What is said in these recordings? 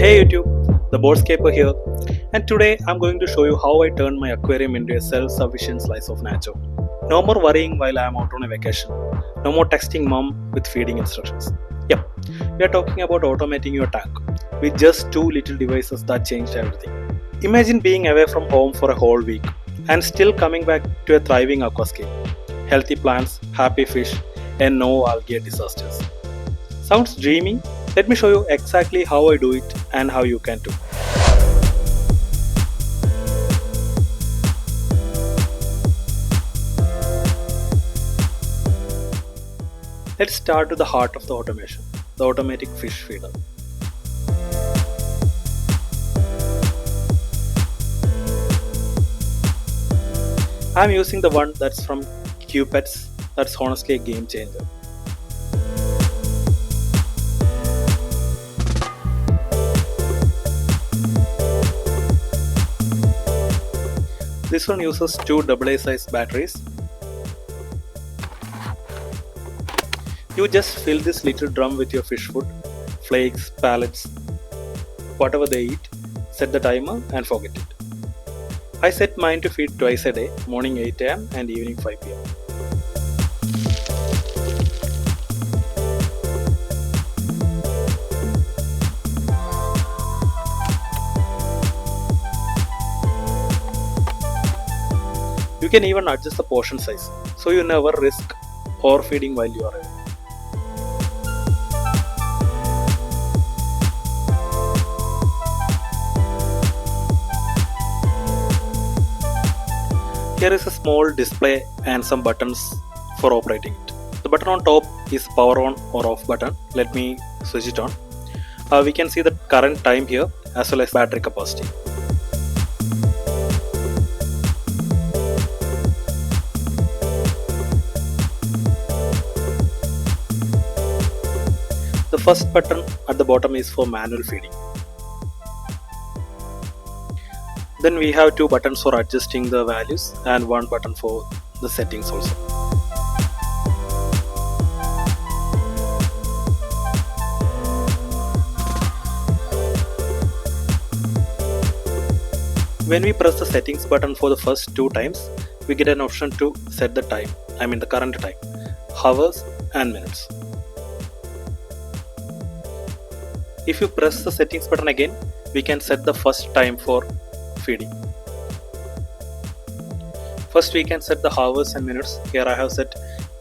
Hey YouTube, the Boardscaper here, and today I'm going to show you how I turned my aquarium into a self-sufficient slice of nature. No more worrying while I'm out on a vacation. No more texting mom with feeding instructions. Yep, we are talking about automating your tank with just two little devices that changed everything. Imagine being away from home for a whole week and still coming back to a thriving aquascape. Healthy plants, happy fish, and no algae disasters. Sounds dreamy? Let me show you exactly how I do it and how you can too. Let's start with the heart of the automation, the automatic fish feeder. I'm using the one that's from Cupets. That's honestly a game changer. This one uses two AA size batteries. You just fill this little drum with your fish food, flakes, pellets, whatever they eat, set the timer and forget it. I set mine to feed twice a day, morning 8 am and evening 5 pm. You can even adjust the portion size, so you never risk overfeeding while you are away. Here is a small display and some buttons for operating it. The button on top is power on or off button. Let me switch it on. We can see the current time here as well as battery capacity. The first button at the bottom is for manual feeding. Then we have two buttons for adjusting the values and one button for the settings also. When we press the settings button for the first two times, we get an option to set the time, the current time, hours and minutes. If you press the settings button again, we can set the first time for feeding. First we can set the hours and minutes. Here I have set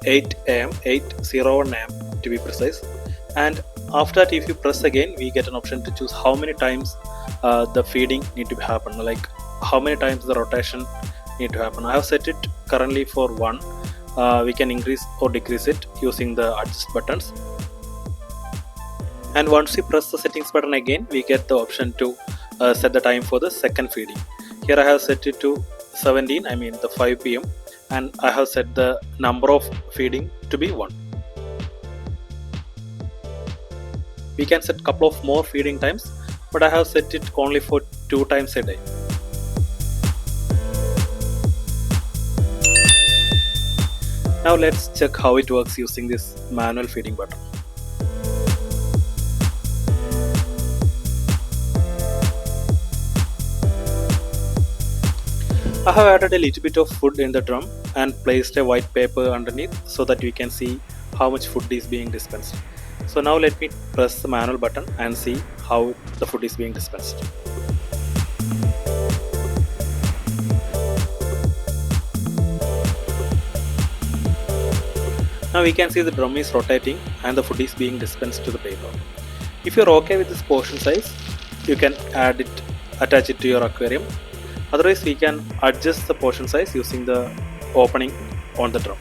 8 am, 8:01 am to be precise. And after that, if you press again, we get an option to choose how many times the feeding need to happen, like how many times the rotation need to happen. I have set it currently for 1. We can increase or decrease it using the adjust buttons. And once we press the settings button again, we get the option to set the time for the second feeding. Here I have set it to 17, the 5 pm, and I have set the number of feeding to be 1. We can set couple of more feeding times, but I have set it only for 2 times a day. Now let's check how it works using this manual feeding button. I have added a little bit of food in the drum and placed a white paper underneath so that we can see how much food is being dispensed. So now let me press the manual button and see how the food is being dispensed. Now we can see the drum is rotating and the food is being dispensed to the paper. If you are okay with this portion size, you can attach it to your aquarium. Otherwise, we can adjust the portion size using the opening on the drum.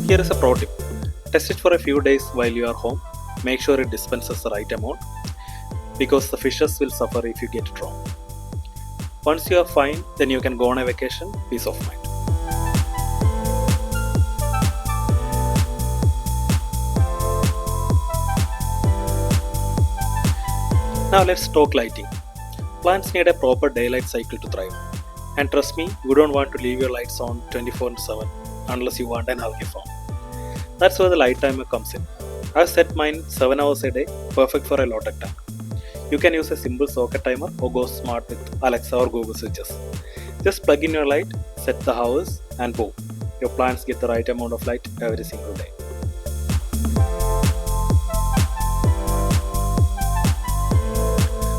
Here is a pro tip. Test it for a few days while you are home. Make sure it dispenses the right amount, because the fishes will suffer if you get it wrong. Once you are fine, then you can go on a vacation, peace of mind. Now let's talk lighting. Plants need a proper daylight cycle to thrive. And trust me, you don't want to leave your lights on 24/7 unless you want an algae farm. That's where the light timer comes in. I've set mine 7 hours a day, perfect for a low tech tank. You can use a simple socket timer or go smart with Alexa or Google switches. Just plug in your light, set the hours, and boom, your plants get the right amount of light every single day.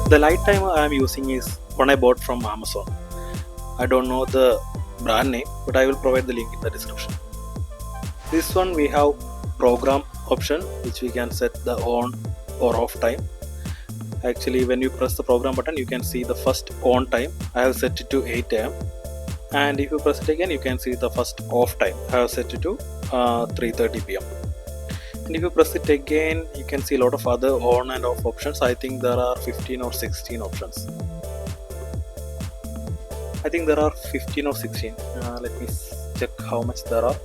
The light timer I am using is one I bought from Amazon. I don't know the brand name, but I will provide the link in the description. This one we have program option, which we can set the on or off time. Actually, when you press the program button, you can see the first on time. I have set it to 8 am, and if you press it again, you can see the first off time. I have set it to 3:30 pm. And if you press it again, you can see a lot of other on and off options. I think there are 15 or 16 options. I think there are 15 or 16. Let me check how much there are.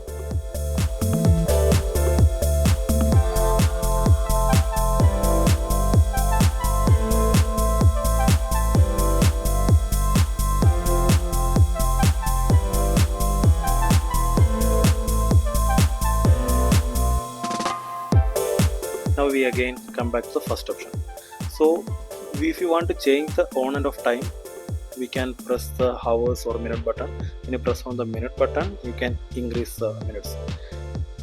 Now we again come back to the first option. So if you want to change the on and off time, we can press the hours or minute button. When you press on the minute button, you can increase the minutes.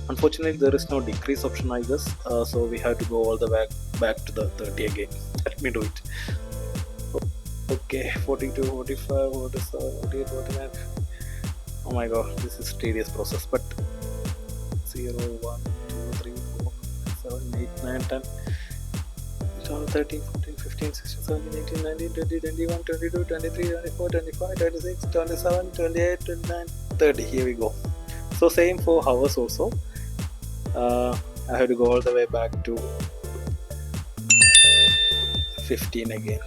Unfortunately, there is no decrease option, I guess, so we have to go all the way back to the 30 again. Let me do it. Okay, 42, 45, 47, 48, 49. Oh my god, this is tedious process, but 0, 1, 2, 3, 4, 7, 8, 9, 10, 12, 13, 14, 15, 16, 17, 18, 19, 20, 21, 22, 23, 24, 25, 26, 27, 28, 29, 30. Here we go. So same for hours also. I have to go all the way back to 15 again.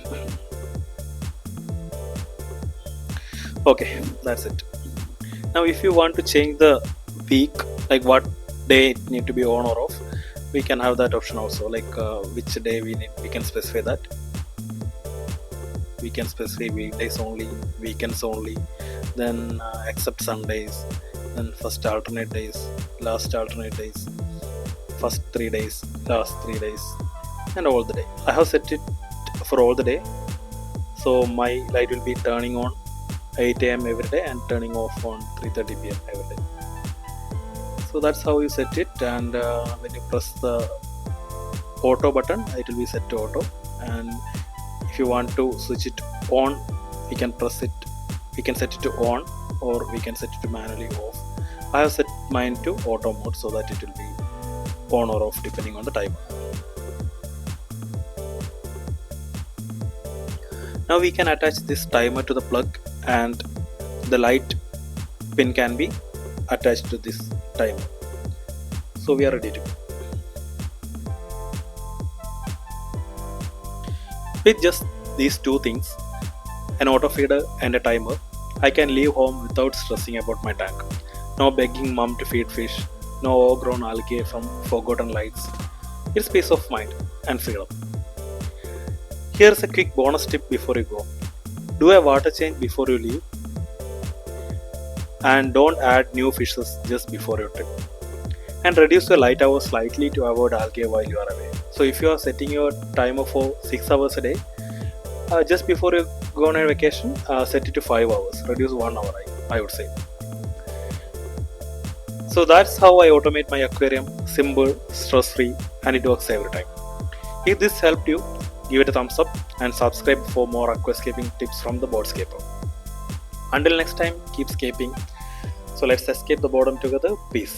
Okay, that's it. Now if you want to change the week, like what day it need to be on or off, we can have that option also, like which day we can specify that. We can specify weekdays only, weekends only, then except Sundays, then first alternate days, last alternate days, first 3 days, last 3 days, and all the day. I have set it for all the day, so my light will be turning on 8 am every day and turning off on 3:30 pm every day. So that's how you set it, and when you press the auto button, it will be set to auto, and if you want to switch it on, we can press it, we can set it to on, or we can set it to manually off. I have set mine to auto mode so that it will be on or off depending on the timer. Now we can attach this timer to the plug, and the light pin can be attached to this timer. So we are ready to go. With just these two things, an auto feeder and a timer, I can leave home without stressing about my tank. No begging mom to feed fish, no overgrown algae from forgotten lights. It's peace of mind and freedom. Here's a quick bonus tip before you go. Do a water change before you leave, and don't add new fishes just before your trip. And reduce your light hours slightly to avoid algae while you are away. So if you are setting your timer for 6 hours a day, just before you go on a vacation, set it to 5 hours. Reduce 1 hour, I would say. So that's how I automate my aquarium. Simple, stress-free, and it works every time. If this helped you, give it a thumbs up and subscribe for more aquascaping tips from the Boardscaper. Until next time, keep scaping. So let's escape the boredom together. Peace.